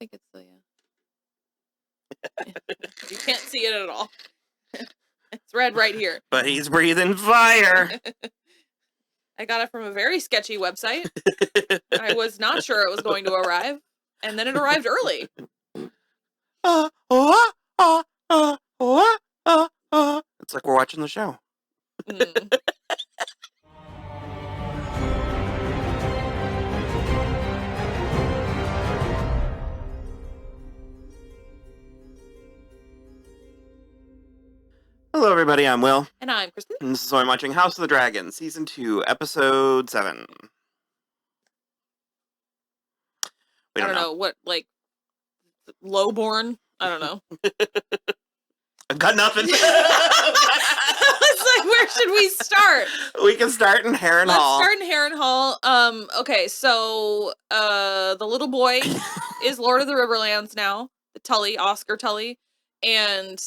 think it's the, You can't see it at all. It's red right here. But he's breathing fire. I got it from a very sketchy website. I was not sure it was going to arrive, and then it arrived early. It's like we're watching the show. Hello, everybody. I'm Will. And I'm Kristen. And this is I'm watching House of the Dragon, Season 2, Episode 7. I don't know. What, like, lowborn? I don't know. I've got nothing. It's like, where should we start? We can start in Harrenhal. Let's start in Harrenhal. Okay, so, the little boy is Lord of the Riverlands now. The Tully, Oscar Tully. And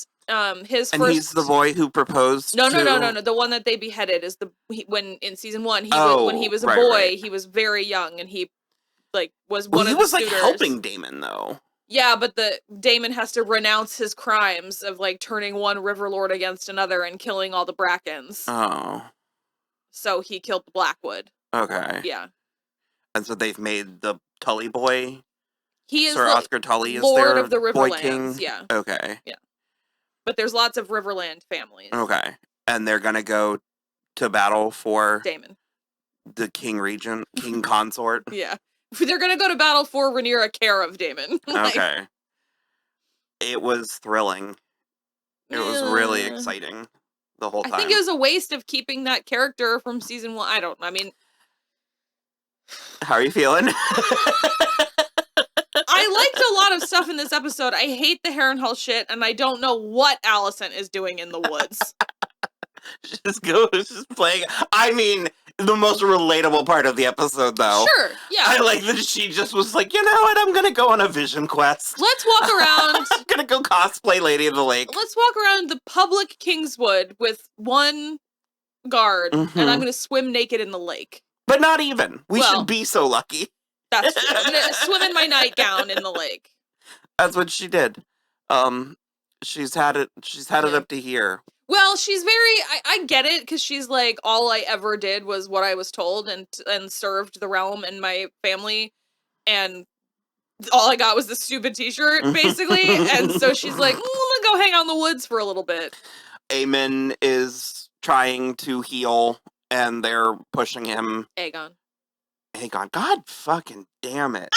he's the boy who proposed. No. The one that they beheaded is when in season 1 when he was a boy, right. He was very young and he was one of the suitors. He was helping Daemon though. Yeah, but Daemon has to renounce his crimes of turning one Riverlord against another and killing all the Brackens. Oh. So he killed the Blackwood. Okay. Yeah. And so they've made the Tully boy. He is Sir Oscar Tully is Lord of the Riverlands. Boy King. Yeah. Okay. Yeah. But there's lots of Riverland families. Okay. And they're gonna go to battle for Daemon. The King Regent, King Consort. Yeah. They're gonna go to battle for Rhaenyra, care of Daemon. Okay. It was thrilling. It was really exciting the whole time. I think it was a waste of keeping that character from season 1. I mean... How are you feeling? I liked a lot of stuff in this episode. I hate the Harrenhal shit, and I don't know what Alicent is doing in the woods. Just playing. I mean, the most relatable part of the episode, though. Sure, yeah. I like that she just was like, you know what, I'm gonna go on a vision quest. Let's walk around. I'm gonna go cosplay Lady of the Lake. Let's walk around the public Kingswood with one guard, and I'm gonna swim naked in the lake. But not even. We should be so lucky. That's true. I'm gonna swim in my nightgown in the lake. That's what she did. She's had it up to here. Well, she's very, I get it, because she's like, all I ever did was what I was told and served the realm and my family, and all I got was this stupid t-shirt, basically, and so she's like, I'm gonna go hang out in the woods for a little bit. Aemon is trying to heal, and they're pushing him. Aegon, God fucking damn it.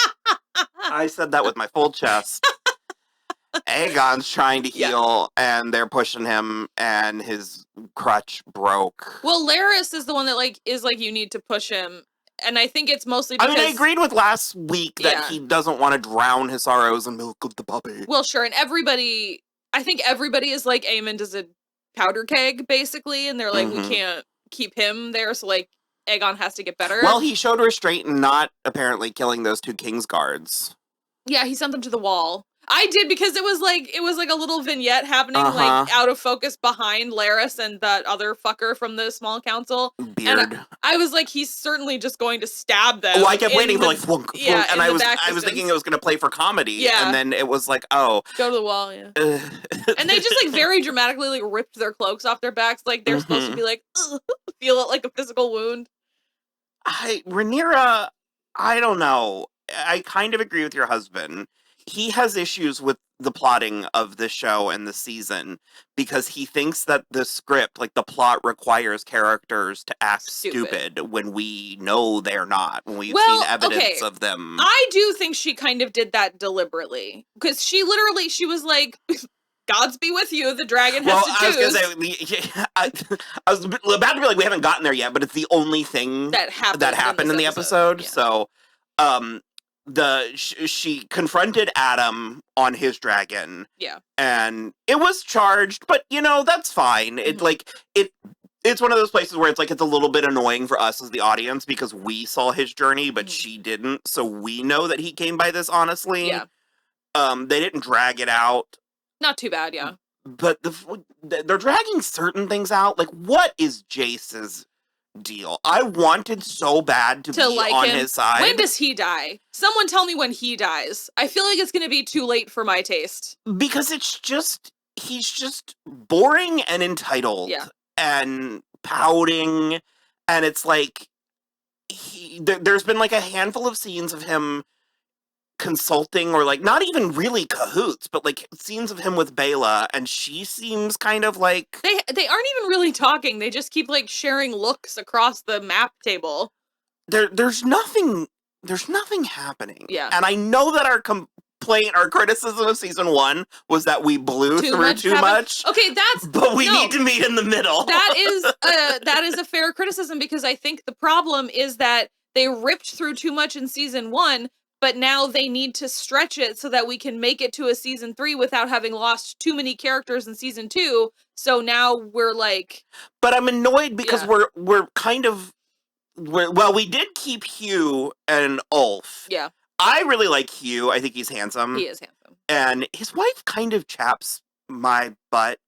I said that with my full chest. Aegon's trying to heal, and they're pushing him, and his crutch broke. Well, Larys is the one that, is you need to push him, and I think it's mostly because... I agreed with last week that he doesn't want to drown his sorrows in milk of the puppy. Well, sure, and I think everybody is like, Aemon does a powder keg, basically, and they're like, we can't keep him there, so, Aegon has to get better. Well, he showed restraint in not apparently killing those 2 Kingsguards. Yeah, he sent them to the wall. I did, because it was like a little vignette happening out of focus behind Larys and that other fucker from the small council. Beard. And I was like, he's certainly just going to stab them. Oh, I kept waiting for flunk, yeah, and I was thinking it was going to play for comedy. Yeah. And then it was like, oh. Go to the wall, yeah. And they just very dramatically ripped their cloaks off their backs, they're supposed to be feel it like a physical wound. Rhaenyra, I don't know. I kind of agree with your husband. He has issues with the plotting of the show and the season because he thinks that the script, the plot requires characters to act stupid when we know they're not, when we've seen evidence of them. I do think she kind of did that deliberately because she was like, Gods be with you, the dragon has to choose. I was about to be like, we haven't gotten there yet, but it's the only thing that happened in the episode. Yeah. So, she confronted Adam on his dragon. Yeah. And it was charged, but that's fine. It's one of those places where it's a little bit annoying for us as the audience because we saw his journey, but she didn't. So we know that he came by this honestly. Yeah. They didn't drag it out. Not too bad, yeah. But they're dragging certain things out. What is Jace's deal. I wanted so bad to be like on him. his side. When does he die? Someone tell me when he dies. I feel like it's going to be too late for my taste. Because he's just boring and entitled and pouting, and it's like there's been like a handful of scenes of him consulting, or like not even really cahoots, but like scenes of him with Bela, and she seems kind of like they aren't even really talking. They just keep like sharing looks across the map table. There's nothing happening. Yeah. And I know that our criticism of season 1 was that we blew through too much. Okay, but we need to meet in the middle. That is a fair criticism, because I think the problem is that they ripped through too much in season 1, but now they need to stretch it so that we can make it to a season 3 without having lost too many characters in season 2. So now we're like, but I'm annoyed because we're kind of we did keep Hugh and Ulf. Yeah. I really like Hugh. I think he's handsome. He is handsome. And his wife kind of chaps my butt.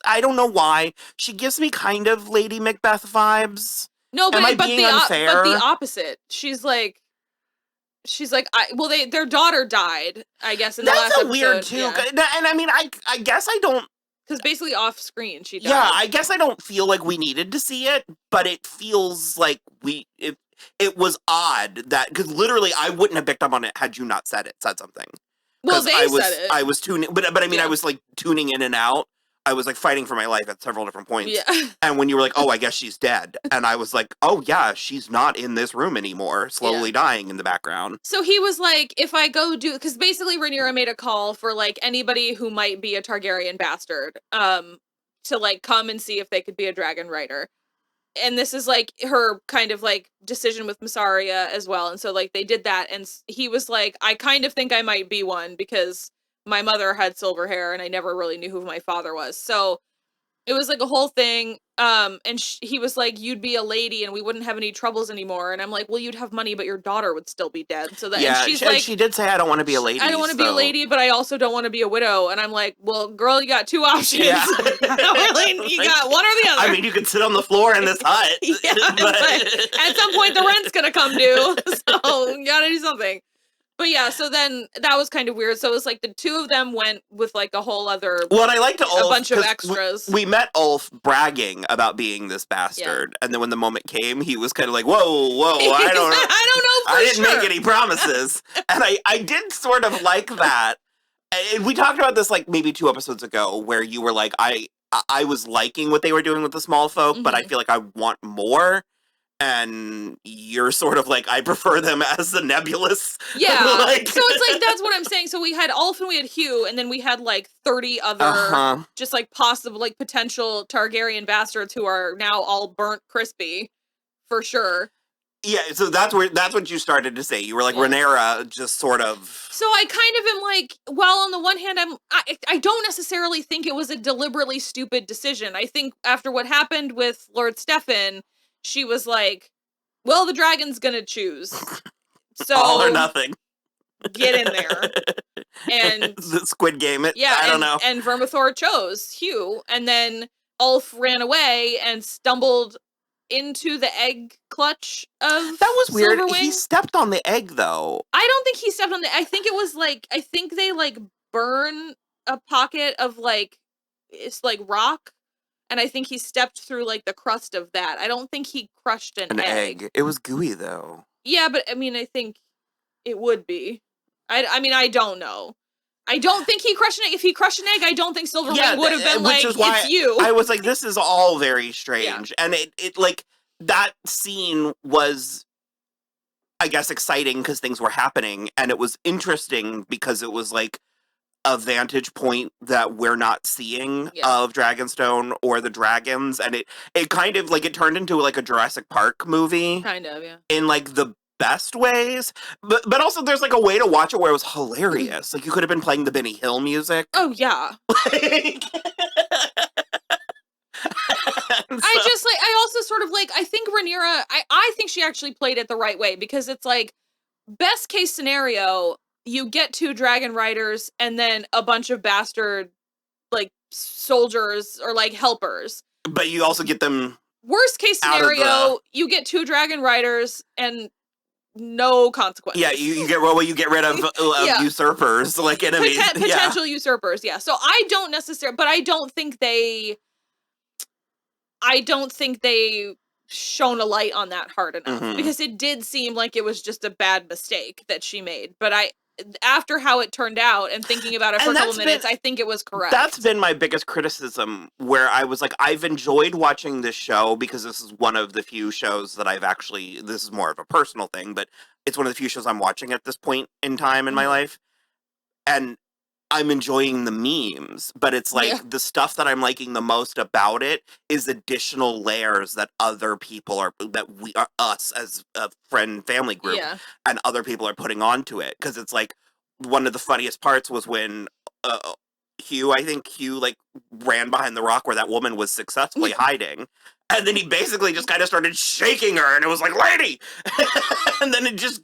I don't know why, she gives me kind of Lady Macbeth vibes. No, but but the opposite. She's like, their daughter died, I guess, in the last episode. That's weird too. Yeah. And I mean, I guess I don't. Because basically off screen, she died. Yeah, I guess I don't feel like we needed to see it, but it feels like it was odd that, because literally I wouldn't have picked up on it had you not said something. Well, they said it. I was tuning, but I mean, I was like tuning in and out. I was like fighting for my life at several different points. Yeah. And when you were like, oh, I guess she's dead. And I was like, oh yeah, she's not in this room anymore, slowly dying in the background. So he was like, if I go because basically Rhaenyra made a call for like anybody who might be a Targaryen bastard, to like come and see if they could be a dragon rider. And this is like her kind of like decision with Mysaria as well. And so like they did that, and he was like, I kind of think I might be one because my mother had silver hair and I never really knew who my father was. So it was like a whole thing. And he was like, you'd be a lady and we wouldn't have any troubles anymore. And I'm like, well, you'd have money, but your daughter would still be dead. So that, yeah, and she's like, she did say, I don't want to be a lady. I don't want to be a lady, but I also don't want to be a widow. And I'm like, well, girl, you got two options. Yeah. You got one or the other. I mean, you could sit on the floor in this hut. Yeah, but at some point the rent's going to come due. So you got to do something. But yeah, so then that was kind of weird. So it was like the two of them went with like a whole other, well, and I liked Ulf, a bunch of extras. We met Ulf bragging about being this bastard, and then when the moment came, he was kind of like, "Whoa, I don't know, I didn't make any promises," and I did sort of like that. And we talked about this like maybe 2 episodes ago, where you were like, I was liking what they were doing with the small folk, but I feel like I want more. And you're sort of like, I prefer them as the nebulous. Yeah. So it's like, that's what I'm saying. So we had Ulf and we had Hugh, and then we had like 30 other just like possible, like potential Targaryen bastards who are now all burnt crispy for sure. Yeah. So that's what you started to say. You were like, Rhaenyra just sort of. So I kind of am like, well, on the one hand, I don't necessarily think it was a deliberately stupid decision. I think after what happened with Lord Stefan, she was like, well, the dragon's gonna choose. So all or nothing. Get in there. And the Squid Game it. Yeah, I don't know. And Vermithor chose Hugh, and then Ulf ran away and stumbled into the egg clutch of That was weird. Silverwing. He stepped on the egg though. I don't think he stepped on the I think it was like, I think they like burn a pocket of like, it's like rock. And I think he stepped through, like, the crust of that. I don't think he crushed an egg. It was gooey, though. Yeah, but, I mean, I think it would be. I mean, I don't know. I don't think he crushed an egg. If he crushed an egg, I don't think Silverwing would have been like, it's you. I was like, this is all very strange. Yeah. And it like, that scene was, I guess, exciting because things were happening. And it was interesting because it was, like, a vantage point that we're not seeing of Dragonstone or the dragons, and it kind of like, it turned into like a Jurassic Park movie, kind of, yeah, in like the best ways, but also there's like a way to watch it where it was hilarious. Like, you could have been playing the Benny Hill music. Oh yeah. Like, I also sort of like, I think Rhaenyra, I think she actually played it the right way, because it's like, best case scenario, you get 2 dragon riders and then a bunch of bastard, like, soldiers or, like, helpers. But you also get them worst case Out of scenario, you get 2 dragon riders and no consequences. Yeah, you get rid of Yeah. usurpers, like enemies. Potential usurpers, yeah. So I don't necessarily, but I don't think they shone a light on that hard enough, because it did seem like it was just a bad mistake that she made. But after how it turned out and thinking about it for a couple minutes, I think it was correct. That's been my biggest criticism, where I was like, I've enjoyed watching this show because this is one of the few shows that this is more of a personal thing, but it's one of the few shows I'm watching at this point in time in my life. And I'm enjoying the memes, but it's like the stuff that I'm liking the most about it is additional layers that other people us as a friend family group and other people are putting onto it. Because it's like, one of the funniest parts was when Hugh like ran behind the rock where that woman was successfully hiding. And then he basically just kind of started shaking her, and it was like, lady! And then he just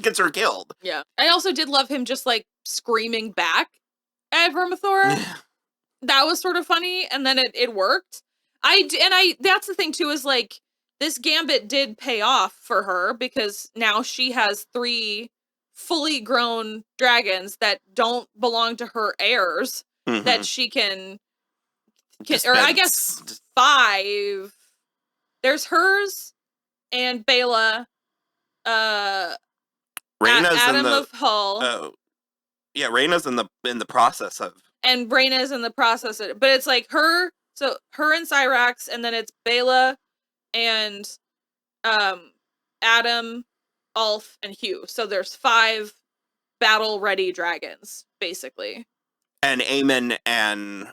gets her killed. Yeah. I also did love him just like screaming back at Vermithor. That was sort of funny, and then it worked. That's the thing too, is like, this gambit did pay off for her, because now she has 3 fully grown dragons that don't belong to her heirs that she can or I guess 5. There's hers and Bela, Rhaena's Adam of Hull. Yeah, Rhaena's in the process of. And Rhaena's in the process of, but it's like her and Cyrax, and then it's Bela and Adam, Ulf, and Hugh. So there's 5 battle-ready dragons, basically. And Aemon and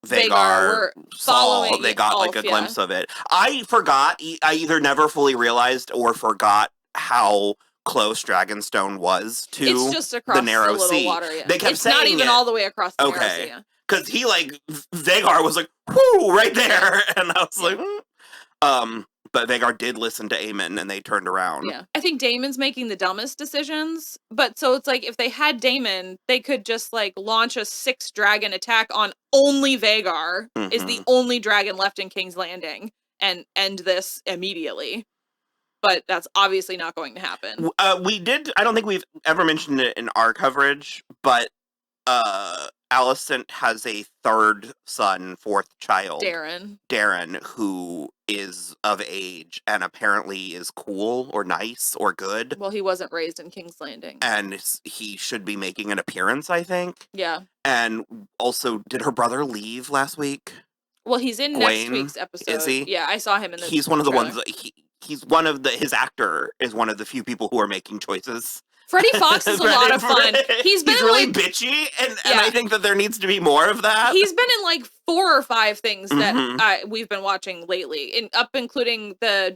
Vhagar they got Ulf, like a glimpse of it. I forgot. I either never fully realized or forgot how close Dragonstone was to it's just across the narrow sea. Water, yeah. They kept saying not even all the way across the narrow sea. Yeah. Because he Vhagar was like, whoo, right there. And I was like, but Vhagar did listen to Aemon, and they turned around. Yeah. I think Daemon's making the dumbest decisions, but so it's like, if they had Daemon, they could just like launch a 6 dragon attack on only Vhagar, is the only dragon left in King's Landing, and end this immediately. But that's obviously not going to happen. I don't think we've ever mentioned it in our coverage, but Alicent has a 3rd son, 4th child. Darren, who is of age and apparently is cool or nice or good. Well, he wasn't raised in King's Landing. And he should be making an appearance, I think. Yeah. And also, did her brother leave last week? Well, he's in next week's episode. Is he? Yeah, I saw him in the He's one of the ones that his actor is one of the few people who are making choices. Freddie Fox is a lot of fun. He's really bitchy, and I think that there needs to be more of that. He's been in like 4 or 5 things that we've been watching lately, including the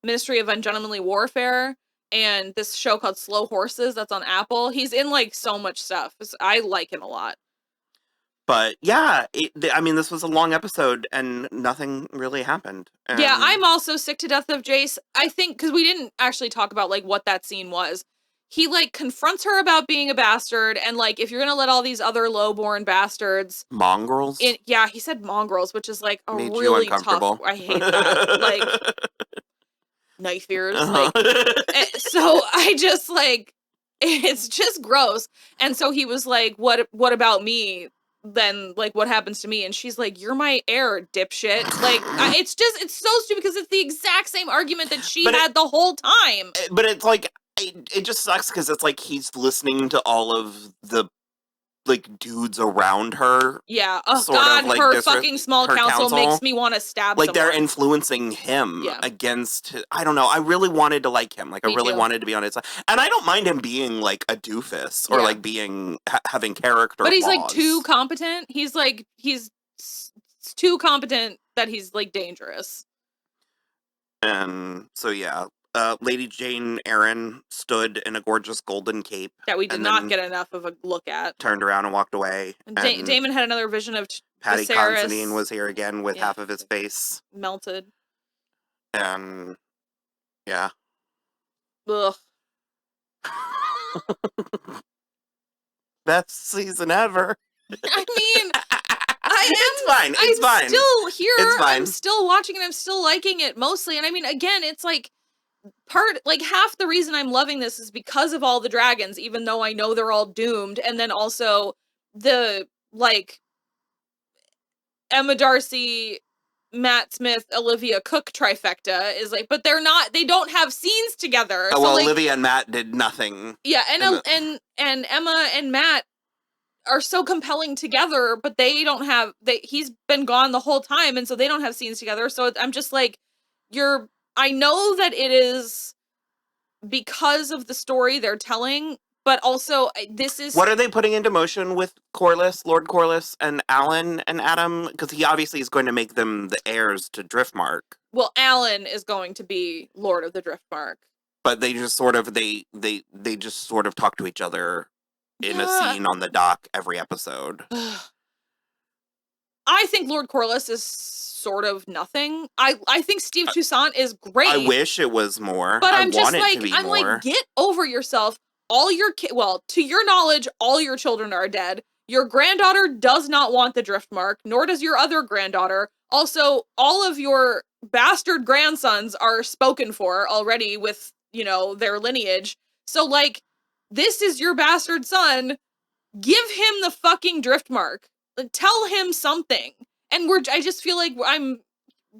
Ministry of Ungentlemanly Warfare and this show called Slow Horses that's on Apple. He's in like so much stuff. I like him a lot. But yeah, this was a long episode and nothing really happened. Yeah, I'm also sick to death of Jace. I think, because we didn't actually talk about like what that scene was. He like confronts her about being a bastard, and like, if you're gonna let all these other lowborn bastards, mongrels. He said mongrels, which is like made really you uncomfortable. tough. I hate that. Like knife ears. Like, so I just like, it's just gross. And so he was like, "What about me?" Then like, what happens to me? And she's like, "You're my heir, dipshit." Like, it's so stupid, because it's the exact same argument that she had the whole time. But it's like, it just sucks, because it's like he's listening to all of the like dudes around her. Yeah. Oh God, like, her fucking small council makes me want to stab like someone. They're influencing him against. I don't know. I really wanted to like him. Like, I really wanted to be on his side, and I don't mind him being like a doofus or like being having character. But he's flaws. like too competent. He's too competent that he's like dangerous. And so yeah. Lady Jane Eyre stood in a gorgeous golden cape that we did not get enough of a look at. Turned around and walked away. And Daemon had another vision of Paddy Viserys. Considine was here again with half of his face melted. And yeah. Ugh. Best season ever. I mean, It's fine. It's fine. I'm still here. It's fine. I'm still watching and I'm still liking it mostly. And I mean, again, it's like half the reason I'm loving this is because of all the dragons, even though I know they're all doomed. And then also the like Emma Darcy, Matt Smith, Olivia Cook trifecta is like, but they don't have scenes together. Oh, so well, like, Olivia and Matt did nothing. Yeah, and Emma and Matt are so compelling together, but they don't have he's been gone the whole time, and so they don't have scenes together. So I'm just like, I know that it is because of the story they're telling, but also this is... What are they putting into motion with Corlys, Lord Corlys, and Alan and Adam? Because he obviously is going to make them the heirs to Driftmark. Well, Alan is going to be Lord of the Driftmark. But they just sort of they just sort of talk to each other in a scene on the dock every episode. I think Lord Corlys is sort of nothing. I think Steve Toussaint is great. I wish it was more. But I I'm just want it like, to be I'm more. like, get over yourself. All your to your knowledge, all your children are dead. Your granddaughter does not want the Driftmark, nor does your other granddaughter. Also, all of your bastard grandsons are spoken for already with, their lineage. So, like, this is your bastard son. Give him the fucking Driftmark. Tell him something. And I just feel like I'm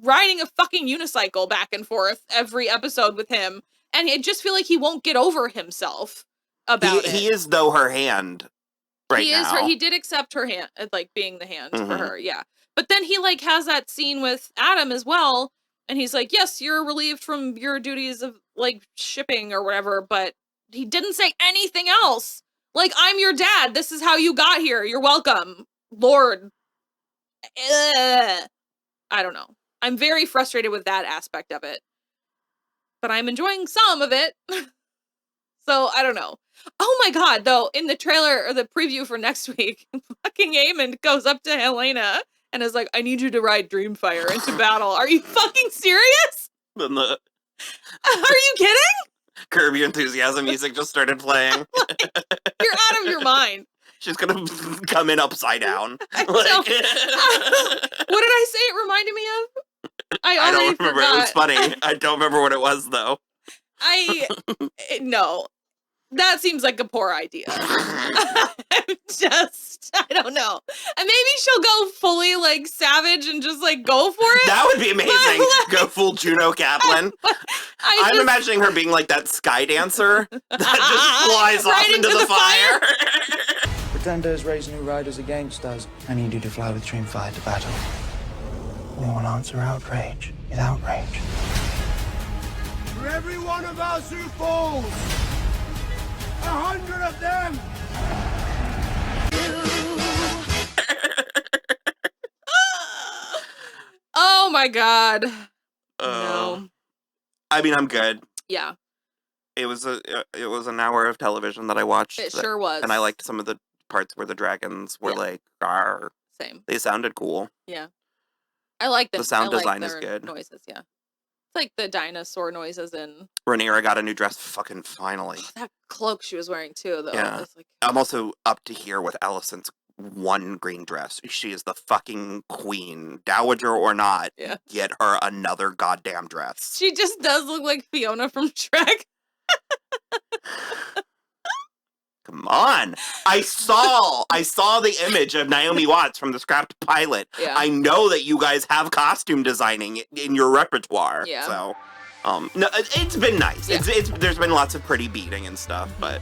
riding a fucking unicycle back and forth every episode with him. And I just feel like he won't get over himself about it. He is, though, her hand right now. He did accept her hand, like, being the hand for her, yeah. But then he, like, has that scene with Adam as well. And he's like, yes, you're relieved from your duties of, like, shipping or whatever. But he didn't say anything else. Like, I'm your dad. This is how you got here. You're welcome, Lord. I don't know. I'm very frustrated with that aspect of it. But I'm enjoying some of it. So, I don't know. Oh my god, though, in the trailer, or the preview for next week, fucking Aemond goes up to Helena and is like, I need you to ride Dreamfire into battle. Are you fucking serious? Then Are you kidding? Curb Your Enthusiasm music just started playing. You're out of your mind. She's gonna come in upside down. What did I say it reminded me of? I don't remember. Forgot. It was funny. I don't remember what it was, though. No. That seems like a poor idea. I don't know. And maybe she'll go fully, like, savage and just, like, go for it. That would be amazing. Like, go full Juno Kaplan. I'm imagining her being like that sky dancer that just flies off into the fire. Pretenders raise new riders against us. I need you to fly with Dreamfire to battle. Only one answer outrage is outrage. For every one of us who falls, 100 of them! Oh my god. No. I mean, I'm good. Yeah. It was an hour of television that I watched. It sure was. And I liked some of the parts where the dragons were like, "Arr." Same. They sounded cool. Yeah. I like them. The sound design is their good. Noises, yeah. It's like the dinosaur noises in... Rhaenyra got a new dress fucking finally. That cloak she was wearing too, though. Yeah. Like... I'm also up to here with Alicent's one green dress. She is the fucking queen. Dowager or not, get her another goddamn dress. She just does look like Fiona from Shrek. Come on. I saw the image of Naomi Watts from the scrapped pilot. Yeah. I know that you guys have costume designing in your repertoire. Yeah. So, no, it's been nice. Yeah. There's been lots of pretty beating and stuff, but